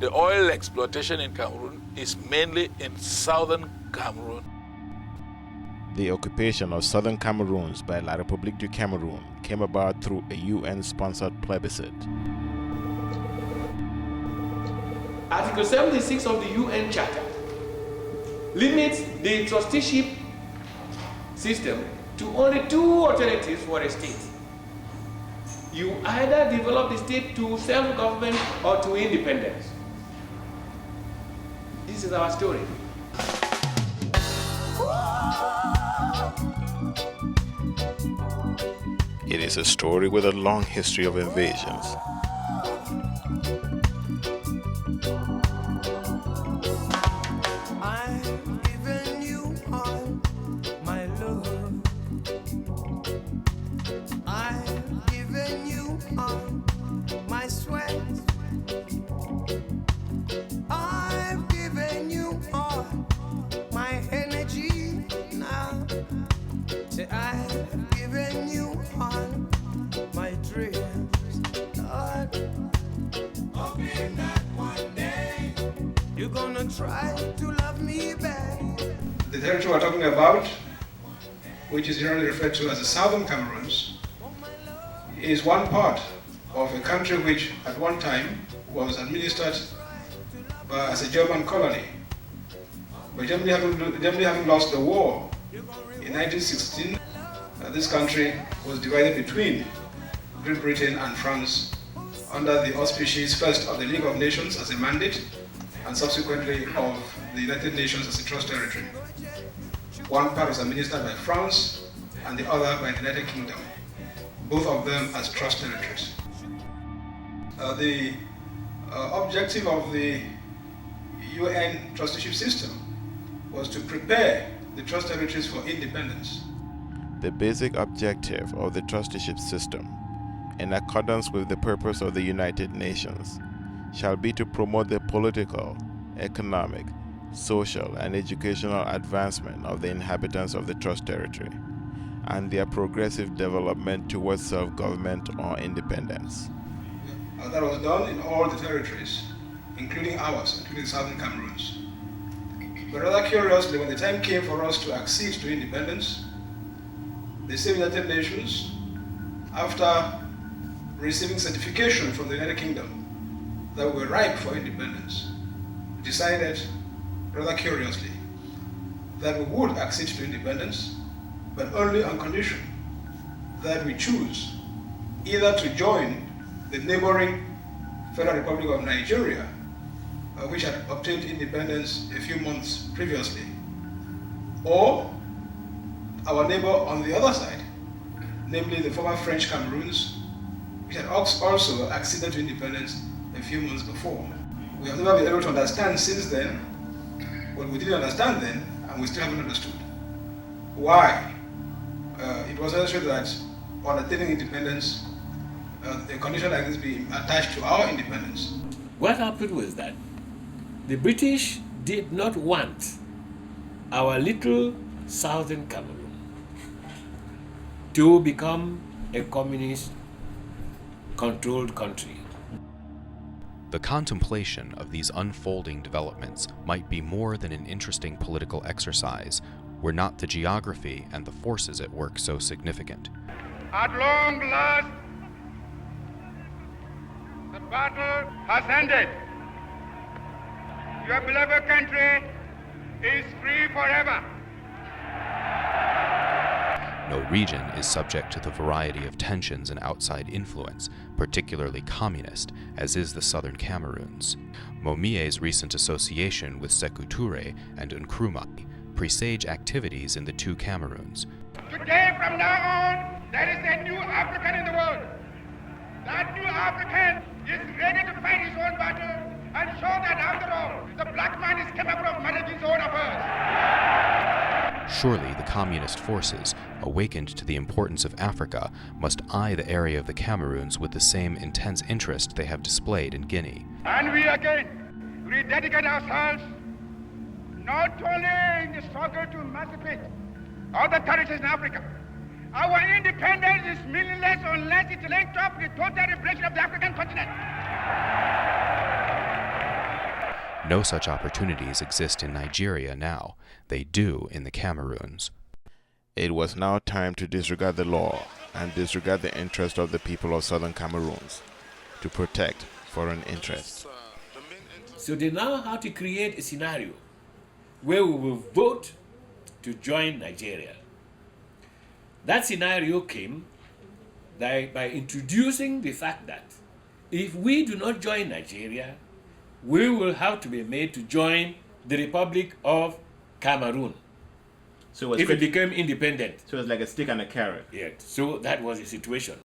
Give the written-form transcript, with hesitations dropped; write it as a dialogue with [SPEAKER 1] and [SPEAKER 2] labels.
[SPEAKER 1] The oil exploitation in Cameroon is mainly in southern Cameroon.
[SPEAKER 2] The occupation of southern Cameroon by La République du Cameroun came about through a UN-sponsored plebiscite.
[SPEAKER 3] Article 76 of the UN Charter limits the trusteeship system to only two alternatives for a state. You either develop the state to self-government or to independence. This is our story.
[SPEAKER 2] It is a story with a long history of invasions.
[SPEAKER 4] I've given you all my love. I've given you all my sweat. I've given you all my energy now. Say I've given you all my dreams, Lord. Hoping that one day you're gonna try to love me back.
[SPEAKER 5] The territory we're talking about, which is generally referred to as the Southern Cameroons, is one part of a country which at one time was administered as a German colony. But Germany having lost the war in 1916, this country was divided between Great Britain and France under the auspices first of the League of Nations as a mandate and subsequently of the United Nations as a trust territory. One part was administered by France and the other by the United Kingdom, both of them as trust territories. The objective of the UN trusteeship system was to prepare the trust territories for independence.
[SPEAKER 2] The basic objective of the trusteeship system, in accordance with the purpose of the United Nations, shall be to promote the political, economic, social, and educational advancement of the inhabitants of the trust territory, and their progressive development towards self-government or independence.
[SPEAKER 5] That was done in all the territories, including ours, including Southern Cameroons. But rather curiously, when the time came for us to accede to independence, the same United Nations, after receiving certification from the United Kingdom that we were ripe for independence, decided, rather curiously, that we would accede to independence, but only on condition that we choose either to join the neighboring Federal Republic of Nigeria, which had obtained independence a few months previously, or our neighbor on the other side, namely the former French Cameroons, which had also acceded to independence a few months before. We have never been able to understand since then what we didn't understand then, and we still haven't understood why it was necessary that on attaining independence, a condition like this be attached to our independence.
[SPEAKER 3] What happened was that the British did not want our little southern Cameroon to become a communist-controlled country.
[SPEAKER 6] The contemplation of these unfolding developments might be more than an interesting political exercise, were not the geography and the forces at work so significant.
[SPEAKER 7] At long last, the battle has ended. Your beloved country is free forever.
[SPEAKER 6] No region is subject to the variety of tensions and outside influence, particularly communist, as is the southern Cameroons. Momie's recent association with Sékou Touré and Nkrumah presage activities in the two Cameroons.
[SPEAKER 7] Today, from now on, there is a new African in the world. That new African is ready to fight his own battle and show that, after all, the black man is capable of managing his own affairs.
[SPEAKER 6] Surely the communist forces, awakened to the importance of Africa, must eye the area of the Cameroons with the same intense interest they have displayed in Guinea.
[SPEAKER 7] And we again rededicate ourselves not only in the struggle to emancipate other territories in Africa. Our independence is meaningless unless it links up with the total liberation of the African continent.
[SPEAKER 6] No such opportunities exist in Nigeria now. They do in the Cameroons.
[SPEAKER 2] It was now time to disregard the law and disregard the interest of the people of southern Cameroons to protect foreign interests.
[SPEAKER 3] So they now have to create a scenario where we will vote to join Nigeria. That scenario came by introducing the fact that if we do not join Nigeria, we will have to be made to join the Republic of Cameroon
[SPEAKER 8] So
[SPEAKER 3] if it became independent.
[SPEAKER 8] so it's like a stick and a carrot.
[SPEAKER 3] Yeah, so that was the situation.